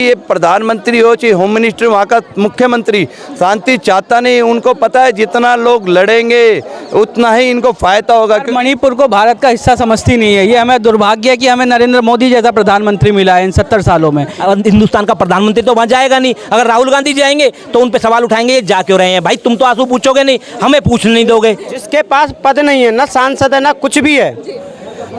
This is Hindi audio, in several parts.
ये प्रधानमंत्री हो चाहे होम मिनिस्टर, वहाँ का मुख्यमंत्री शांति चाहता नहीं। उनको पता है जितना लोग लड़ेंगे उतना ही इनको फायदा होगा। मणिपुर को भारत का हिस्सा समझती नहीं है। ये हमें दुर्भाग्य है कि हमें नरेंद्र मोदी जैसा प्रधानमंत्री मिला है इन 70 सालों में। हिंदुस्तान का प्रधानमंत्री तो वहाँ जाएगा नहीं। अगर राहुल गांधी जाएंगे तो उन पे सवाल उठाएंगे, ये जा क्यों रहे हैं भाई, तुम तो आंसू पूछोगे नहीं, हमें पूछने नहीं दोगे। जिसके पास पद नहीं है, ना सांसद है ना कुछ भी है,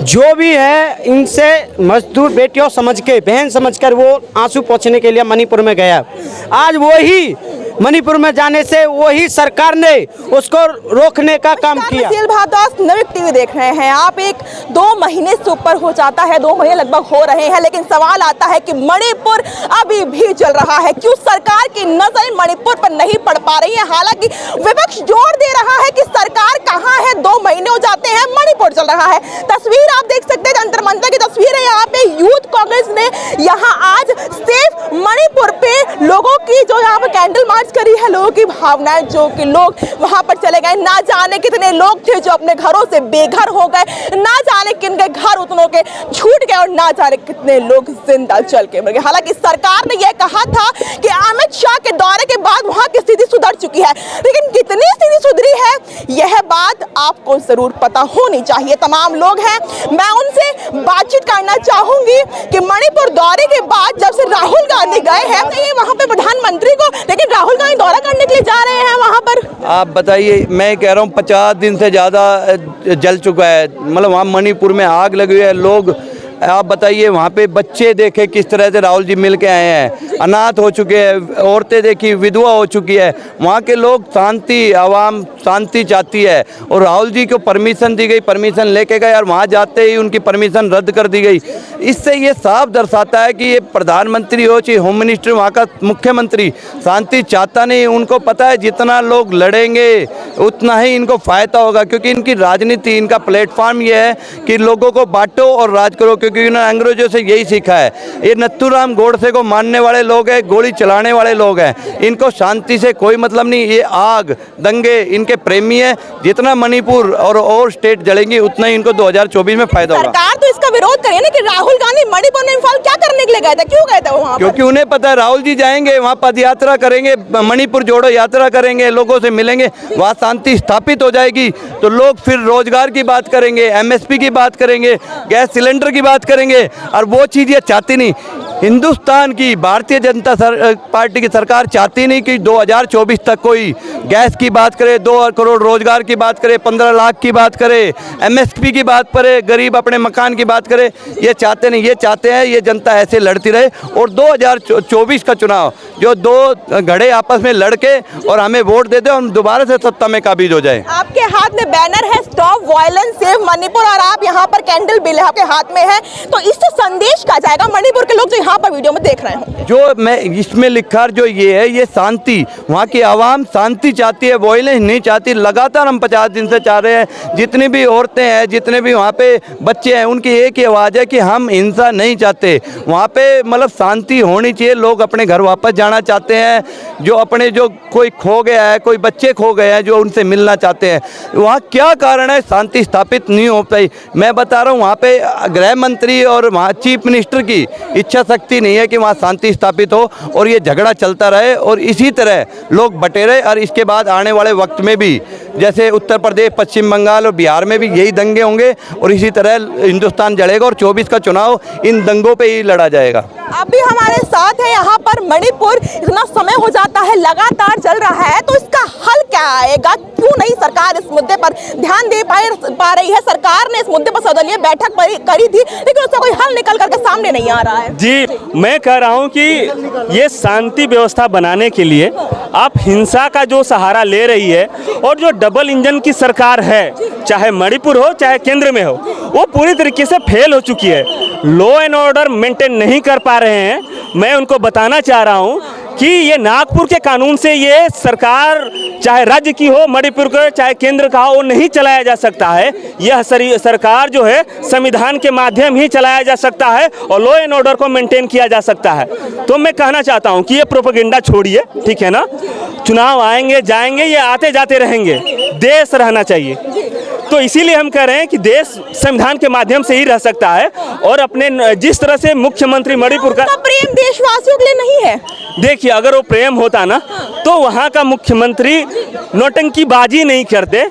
जो भी है इनसे मजदूर बेटियों समझ के, बहन समझकर वो आंसू पोंछने के लिए मणिपुर में गया। आज वही मणिपुर में जाने से वही सरकार ने उसको रोकने का काम किया। नवयुग टीवी देख रहे हैं आप। 1-2 महीने से ऊपर हो जाता है, 2 महीने लगभग हो रहे हैं, लेकिन सवाल आता है कि मणिपुर अभी भी चल रहा है। क्यों सरकार की नजर मणिपुर पर नहीं पड़ पा रही है? हालांकि विपक्ष जोर दे रहा है कि सरकार कहां है, 2 महीने हो जाते हैं, मणिपुर चल रहा है। तस्वीर आप देख सकते हैं, जंतर मंतर की तस्वीर है यहाँ पे। यूथ कांग्रेस ने यहाँ आज सिर्फ मणिपुर पे लोगों की जो यहाँ पे कैंडल मार्च करी है, लोगों की भावनाएं, जो कि लोग वहां पर चले गए। ना जाने कितने लोग थे जो अपने घरों से बेघर हो गए, ना जाने किन के घर उतनों के छूट गए और ना जाने कितने लोग जिंदा जल के मर गए। हालांकि सरकार ने यह कहा था कि अमित शाह के दौरे के बाद वहां की स्थिति सुधर चुकी है, लेकिन कितनी स्थिति सुधरी है यह बात आपको जरूर पता होनी चाहिए। तमाम लोग हैं, मैं उनसे बातचीत करना चाहूंगी कि मणिपुर दौरे के बाद जब से राहुल गांधी गए हैं वहां पे प्रधानमंत्री को, लेकिन राहुल गांधी दौरा करने के लिए जा रहे हैं वहां पर। आप बताइए, मैं कह रहा हूँ 50 दिन से ज़्यादा जल चुका है, मतलब वहाँ मणिपुर में आग लगी हुई है। लोग आप बताइए, वहाँ पे बच्चे देखे किस तरह से राहुल जी मिल के आए हैं, अनाथ हो चुके हैं, औरतें देखी विधवा हो चुकी है। वहाँ के लोग शांति, आवाम शांति चाहती है और राहुल जी को परमिशन दी गई, परमिशन लेके गए और वहाँ जाते ही उनकी परमिशन रद्द कर दी गई। इससे ये साफ दर्शाता है कि ये प्रधानमंत्री हो चाहे होम मिनिस्टर, वहाँ का मुख्यमंत्री शांति चाहता नहीं। उनको पता है जितना लोग लड़ेंगे उतना ही इनको फायदा होगा, क्योंकि इनकी राजनीति, इनका प्लेटफॉर्म ये है कि लोगों को बांटो और राज करो, क्योंकि उन्होंने अंग्रेजों से यही सीखा है। ये नथुराम गोडसे को मानने वाले लोग हैं, गोली चलाने वाले लोग हैं, इनको शांति से कोई मतलब नहीं। ये आग दंगे इनके प्रेमी है। जितना मणिपुर और स्टेट जलेंगी उतना ही इनको 2024 में फायदा होगा। सरकार तो इसका विरोध करे ना कि राहुल गांधी मणिपुर में इम्फाल क्या करने के लिए गए थे, क्यों गए थे वहाँ? क्योंकि उन्हें पता है राहुल जी जाएंगे, वहाँ पद यात्रा करेंगे, मणिपुर जोड़ो यात्रा करेंगे, लोगों से मिलेंगे, वहाँ शांति स्थापित हो जाएगी तो लोग फिर रोजगार की बात करेंगे, MSP की बात करेंगे, गैस सिलेंडर की बात करेंगे। और वो चीज़ ये चाहती नहीं। हिंदुस्तान की भारतीय जनता पार्टी की सरकार चाहती नहीं कि 2024 तक कोई गैस की बात करे, 2 करोड़ रोजगार की बात करे, 15 लाख की बात करे, MSP की बात करे, गरीब अपने मकान की बात करे। ये चाहते नहीं। ये चाहते हैं ये जनता ऐसे लड़ती रहे और 2024 का चुनाव जो 2 घड़े आपस में लड़के और हमें वोट दे दे और दोबारा से सत्ता में काबिज हो जाए। आपके हाथ में बैनर है स्टॉप वायलेंस सेव मणिपुर और आप यहाँ पर कैंडल बिल आपके हाथ में है, तो इससे संदेश क्या जाएगा मणिपुर के लोग जो यहाँ पर वीडियो में देख रहे हैं? जो मैं इसमें लिखा जो ये है, ये शांति, वहाँ की आवाम शांति चाहती है, वायलेंस नहीं चाहती। लगातार हम 50 दिन से चाह रहे हैं, जितनी भी औरतें हैं, जितने भी वहाँ पे बच्चे हैं, उनकी एक ही आवाज़ है कि हम हिंसा नहीं चाहते। वहाँ पे मतलब शांति होनी चाहिए, लोग अपने घर वापस जाना चाहते हैं, जो अपने जो कोई खो गया है, कोई बच्चे खो गए हैं जो उनसे मिलना चाहते हैं। वहाँ क्या कारण है शांति स्थापित नहीं हो पाई? मैं बता रहा हूँ, वहाँ पे गृह मंत्री और वहाँ चीफ मिनिस्टर की इच्छा शक्ति नहीं है कि वहाँ शांति स्थापित हो और ये झगड़ा चलता रहे और इसी तरह लोग बटे रहे। और इसके बाद आने वाले वक्त में भी जैसे उत्तर प्रदेश, पश्चिम बंगाल और बिहार में भी यही दंगे होंगे और इसी तरह हिंदुस्तान जलेगा और 24 का चुनाव इन दंगों पे ही लड़ा जाएगा। अभी हमारे साथ है यहाँ पर मणिपुर, इतना समय हो जाता है लगातार चल रहा है, तो इसका हल क्या आएगा? क्यों नहीं सरकार इस मुद्दे पर ध्यान दे पा रही है? सरकार ने इस मुद्दे पर सर्वदलीय बैठक करी थी, लेकिन उसका कोई हल निकल करके सामने नहीं आ रहा है। जी, मैं कह रहा हूँ कि ये शांति व्यवस्था बनाने के लिए आप हिंसा का जो सहारा ले रही है और जो डबल इंजन की सरकार है, चाहे मणिपुर हो चाहे केंद्र में हो, वो पूरी तरीके से फेल हो चुकी है। लॉ एंड ऑर्डर मेंटेन नहीं कर पा रहे हैं। मैं उनको बताना चाह रहा हूँ कि ये नागपुर के कानून से ये सरकार, चाहे राज्य की हो, मणिपुर का चाहे केंद्र का हो, वो नहीं चलाया जा सकता है। यह सरकार जो है संविधान के माध्यम ही चलाया जा सकता है और लॉ एंड ऑर्डर को मेंटेन किया जा सकता है। तो मैं कहना चाहता हूं कि ये प्रोपेगेंडा छोड़िए, ठीक है ना? चुनाव आएंगे जाएंगे, ये आते जाते रहेंगे, देश रहना चाहिए। तो इसीलिए हम कह रहे हैं कि देश संविधान के माध्यम से ही रह सकता है। और अपने जिस तरह से मुख्यमंत्री मणिपुर का प्रेम देशवासियों के लिए नहीं है। देखिए, अगर वो प्रेम होता ना तो वहाँ का मुख्यमंत्री नौटंकीबाजी नहीं करते।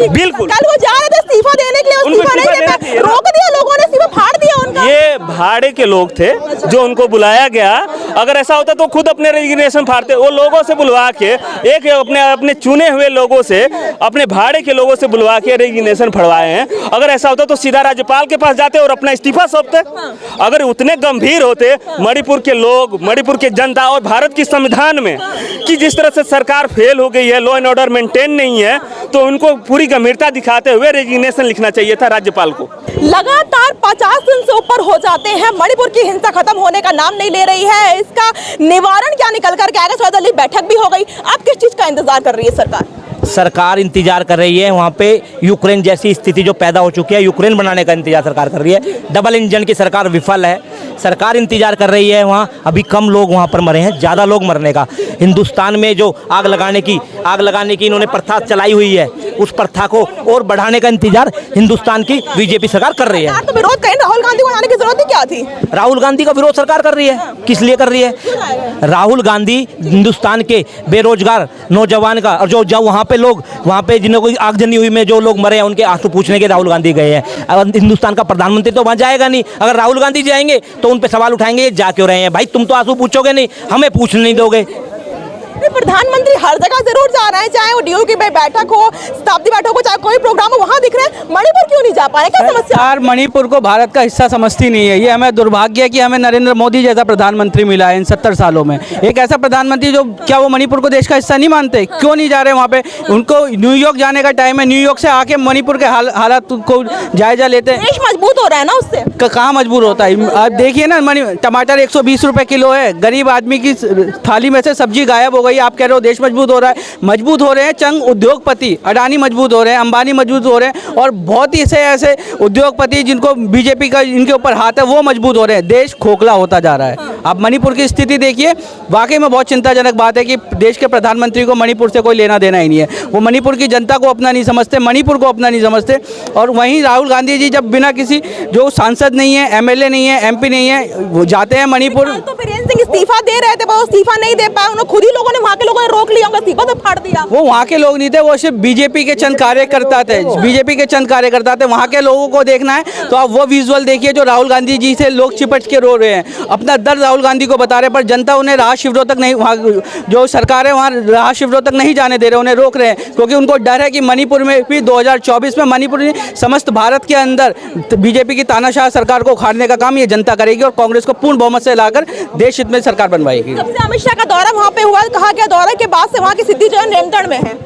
बिल्कुल। कल वो जा रहे थे इस्तीफा देने के लिए, उनको इस्तीफा नहीं इस्तीफा देते, रोक दिया लोगों ने, इस्तीफा फाड़ दिया उनका। ये भाड़े के लोग थे जो उनको बुलाया गया। अगर ऐसा होता तो खुद अपने रेजिग्नेशन फाड़ते। वो लोगों से बुलवा के, एक अपने चुने हुए लोगों से, अपने भाड़े के लोगों से बुलवा के रेजिग्नेशन फड़वाए हैं। अगर ऐसा होता तो सीधा राज्यपाल के पास जाते और अपना इस्तीफा सौंपते। अगर उतने गंभीर होते मणिपुर के लोग, मणिपुर की जनता और भारत की संविधान में कि जिस तरह से सरकार फेल हो गई है, लॉ एंड ऑर्डर मेंटेन नहीं है, तो उनको पूरी गंभीरता दिखाते हुए रेजिग्नेशन लिखना चाहिए था राज्यपाल को। लगातार 50 दिन से ऊपर हो जाते हैं, मणिपुर की हिंसा खत्म होने का नाम नहीं ले रही है। इसका निवारण क्या निकल कर के आएगा? सर्वदलीय बैठक भी हो गई, अब किस चीज का इंतजार कर रही है सरकार? सरकार इंतजार कर रही है। वहाँ पे यूक्रेन जैसी स्थिति जो पैदा हो चुकी है, यूक्रेन बनाने का इंतजार सरकार कर रही है। डबल इंजन की सरकार विफल है। सरकार इंतजार कर रही है। वहाँ अभी कम लोग वहाँ पर मरे हैं, ज़्यादा लोग मरने का। हिंदुस्तान में जो आग लगाने की इन्होंने प्रथा चलाई हुई है, उस प्रथा को और बढ़ाने का इंतजार हिंदुस्तान की बीजेपी सरकार कर रही है। तो विरोध करें, राहुल गांधी को आने की जरूरत ही क्या थी? राहुल गांधी का विरोध सरकार कर रही है। किस लिए कर रही है? राहुल गांधी हिंदुस्तान के बेरोजगार नौजवान का, और जो वहाँ पे लोग, वहाँ पे जिन्हें कोई आगजनी हुई में जो लोग मरे हैं, उनके आंसू पूछने के राहुल गांधी गए हैं। अब हिंदुस्तान का प्रधानमंत्री तो वहाँ जाएगा नहीं। अगर राहुल गांधी जाएंगे तो उन पे सवाल उठाएंगे, ये जा क्यों रहे हैं? भाई तुम तो आंसू पूछोगे नहीं, हमें पूछने नहीं दोगे। प्रधानमंत्री हर जगह जरूर जा रहे हैं, चाहे वो डीयू की बैठक हो, शताब्दी बैठक हो, चाहे कोई प्रोग्राम हो, वहाँ दिख रहे हैं। मणिपुर क्यों नहीं जा पा रहे? क्या समस्या? यार मणिपुर को भारत का हिस्सा समझती नहीं है। ये हमें दुर्भाग्य है कि हमें नरेंद्र मोदी जैसा प्रधानमंत्री मिला है इन 70 सालों में। एक ऐसा प्रधानमंत्री जो, क्या वो मणिपुर को देश का हिस्सा नहीं मानते? क्यों नहीं जा रहे वहाँ पे? उनको न्यूयॉर्क जाने का टाइम है, न्यूयॉर्क से आके मणिपुर के हालात को जायजा लेते हैं। देश मजबूत हो रहा है ना उससे? कहाँ मजबूर होता है? आप देखिए ना, टमाटर 120 रुपए किलो है। गरीब आदमी की थाली में से सब्जी गायब हो गई। आप कह रहे हो देश मजबूत हो रहा है। मजबूत हो रहे हैं चंद उद्योगपति, अडानी मजबूत हो रहे हैं, अंबानी मजबूत हो रहे हैं, और बहुत ही ऐसे उद्योगपति जिनको बीजेपी का इनके ऊपर हाथ है, वो मजबूत हो रहे हैं। देश खोखला होता जा रहा है। आप मणिपुर की स्थिति देखिए, वाकई में बहुत चिंताजनक बात है कि देश के प्रधानमंत्री को मणिपुर से कोई लेना देना ही नहीं है। वो मणिपुर की जनता को अपना नहीं समझते, मणिपुर को अपना नहीं समझते। और वहीं राहुल गांधी जी जब बिना किसी, जो सांसद नहीं है, एमएलए नहीं है, एमपी नहीं है, वो जाते हैं मणिपुर। तो बीरेंद्र सिंह इस्तीफा दे रहे थे, पर वो इस्तीफा नहीं दे पाए। उन्होंने खुद ही लोगों ने, वहाँ के लोगों ने रोक लिया, उनका इस्तीफा तो फाड़ दिया। वो वहाँ के लोग नहीं थे, वो सिर्फ बीजेपी के चंद कार्यकर्ता थे। बीजेपी के चंद कार्यकर्ता थे। वहाँ के लोगों को देखना है तो आप वो विजुअल देखिए जो राहुल गांधी जी से लोग चिपट के रो रहे हैं, अपना दर्द राहुल गांधी को बता रहे हैं, पर जनता उन्हें राहत शिविरों तक नहीं, वहाँ जो सरकार है वहाँ राहत शिविरों तक नहीं जाने दे रहे, उन्हें रोक रहे हैं, क्योंकि उनको डर है कि मणिपुर में भी 2024 में मणिपुर समस्त भारत के अंदर बीजेपी की तानाशाह सरकार को उखाड़ने का काम ये जनता करेगी और कांग्रेस को पूर्ण बहुमत से लाकर देश हित में सरकार बनवाएगी। सबसे अमित शाह का दौरा वहाँ पे हुआ, कहा गया दौरे के बाद से वहाँ की स्थिति जो है नियंत्रण में है।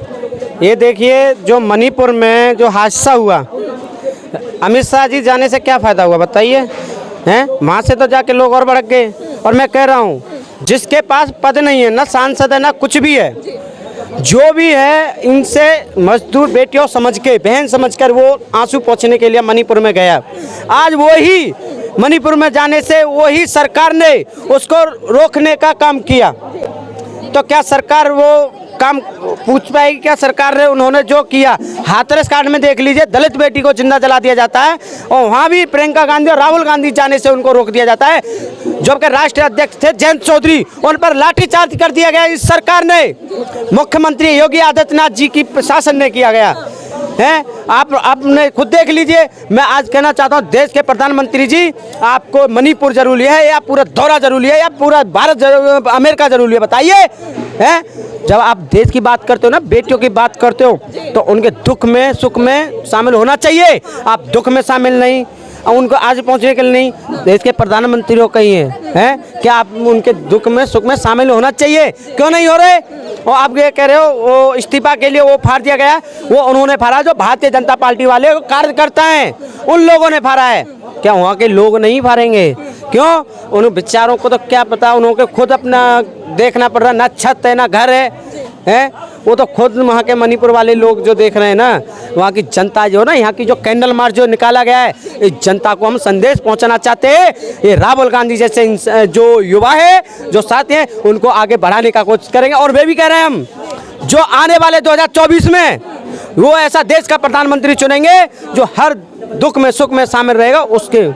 ये देखिए, जो मणिपुर में जो हादसा हुआ, अमित शाह जी जाने से क्या फ़ायदा हुआ बताइए? हैं, वहाँ से तो जाके लोग और भड़क गए। और मैं कह रहा हूँ, जिसके पास पद नहीं है, ना सांसद है, ना कुछ भी है, जो भी है, इनसे मजदूर बेटियों समझ के, बहन समझकर वो आंसू पोंछने के लिए मणिपुर में गया। आज वही मणिपुर में जाने से वही सरकार ने उसको रोकने का काम किया। तो क्या सरकार वो काम पूछ पाएगी? क्या सरकार ने, उन्होंने जो किया, हाथरस कांड में देख लीजिए, दलित बेटी को जिंदा जला दिया जाता है, और वहाँ भी प्रियंका गांधी और राहुल गांधी जाने से उनको रोक दिया जाता है। जबकि राष्ट्रीय अध्यक्ष थे जयंत चौधरी, उन पर लाठीचार्ज कर दिया गया इस सरकार ने, मुख्यमंत्री योगी आदित्यनाथ जी की शासन ने किया गया है। आपने खुद देख लीजिए। मैं आज कहना चाहता हूँ, देश के प्रधानमंत्री जी, आपको मणिपुर जरूरी है या पूरा दौरा जरूरी है या पूरा भारत अमेरिका जरूरी है? बताइए। हैं, जब आप देश की बात करते हो ना, बेटियों की बात करते हो, तो उनके दुख में सुख में शामिल होना चाहिए। आप दुख में शामिल नहीं, उनको आज पहुंचने के लिए नहीं, देश के प्रधानमंत्री को कहिए हैं, क्या आप उनके दुख में सुख में शामिल होना चाहिए? क्यों नहीं हो रहे? और आप ये कह रहे हो वो इस्तीफा के लिए वो फाड़ दिया गया, वो उन्होंने फाड़ा जो भारतीय जनता पार्टी वाले कार्यकर्ता हैं, उन लोगों ने फाड़ा है। क्या वहाँ के लोग नहीं फाड़ेंगे? क्यों? उन बेचारों को तो क्या पता, उन्होंने खुद अपना देखना पड़ रहा, ना छत है ना घर है, वो तो खुद वहाँ के मणिपुर वाले लोग जो देख रहे हैं ना, वहाँ की जनता जो ना, यहाँ की जो कैंडल मार्च जो निकाला गया है, इस जनता को हम संदेश पहुँचाना चाहते हैं। ये राहुल गांधी जैसे जो युवा है, जो साथी हैं, उनको आगे बढ़ाने का कोशिश करेंगे। और वे भी कह रहे हैं हम, जो आने वाले 2024 में वो ऐसा देश का प्रधानमंत्री चुनेंगे जो हर दुख में सुख में शामिल रहेगा। उसके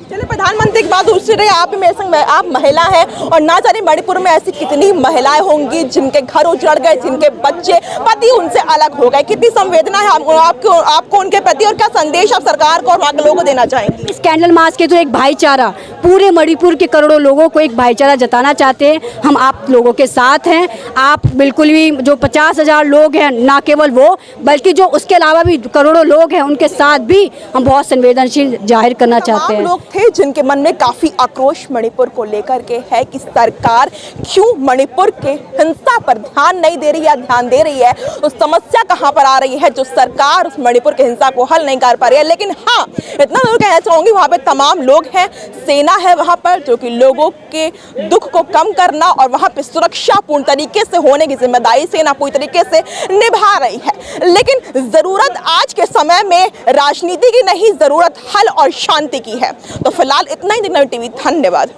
चलिए, प्रधानमंत्री की बात दूसरी रही, आप भी मेरे संग आप महिला हैं और ना जाने मणिपुर में ऐसी कितनी महिलाएं होंगी जिनके घर उजड़ गए, जिनके बच्चे पति उनसे अलग हो गए। कितनी संवेदना है आपको उनके प्रति, और क्या संदेश आप सरकार को और वहाँ के लोगों को देना चाहेंगे? इस कैंडल मार्च के तो एक भाईचारा, पूरे मणिपुर के करोड़ों लोगों को एक भाईचारा जताना चाहते हैं। हम आप लोगों के साथ हैं। आप बिल्कुल भी जो 50,000 लोग हैं, ना केवल वो बल्कि जो उसके अलावा भी करोड़ों लोग हैं, उनके साथ भी हम बहुत संवेदनशील जाहिर करना चाहते हैं। लोग थे जिनके मन में काफी आक्रोश मणिपुर को लेकर के है कि सरकार क्यों मणिपुर के हिंसा पर ध्यान नहीं दे रही है, ध्यान दे रही है तो समस्या कहां पर आ रही है जो सरकार उस मणिपुर के हिंसा को हल नहीं कर पा रही है। लेकिन हाँ, इतना जरूर कहना चाहूंगी, वहां पे तमाम लोग हैं, सेना है वहां पर जो कि लोगों के दुख को कम करना और वहां पे सुरक्षा पूर्ण तरीके से होने की जिम्मेदारी सेना पूरी तरीके से निभा रही है। लेकिन जरूरत आज के समय में राजनीति की नहीं, जरूरत हल और शांति की है। तो फिलहाल इतना ही। दिनकर टीवी, धन्यवाद।